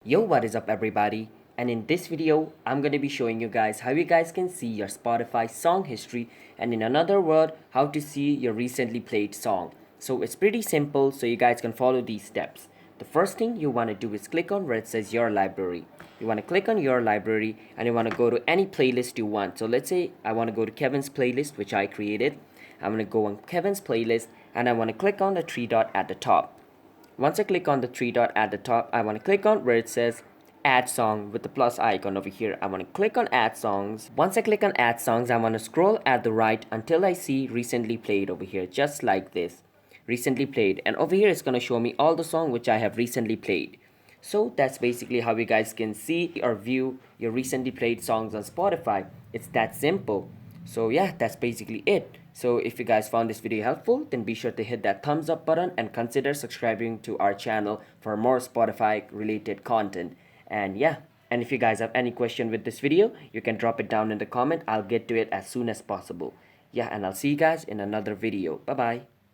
Yo, what is up everybody? And in this video, I'm going to be showing you guys how you guys can see your Spotify song history, and in another word, how to see your recently played song. So it's pretty simple, so you guys can follow these steps. The first thing you want to do is click on where it says your library. You want to click on your library and you want to go to any playlist you want. So let's say I want to go to Kevin's playlist, which I created. I'm going to go on Kevin's playlist and I want to click on the three dot at the top. Once I click on the three dot at the top, I want to click on where it says add song with the plus icon over here. I want to click on add songs. Once I click on add songs, I want to scroll at the right until I see recently played over here, just like this. Recently played, and over here it's going to show me all the songs which I have recently played. So that's basically how you guys can see or view your recently played songs on Spotify. It's that simple. So yeah, that's basically it. So if you guys found this video helpful, then be sure to hit that thumbs up button and consider subscribing to our channel for more Spotify related content. And yeah, and if you guys have any question with this video, you can drop it down in the comment. I'll get to it as soon as possible. Yeah, and I'll see you guys in another video. Bye bye.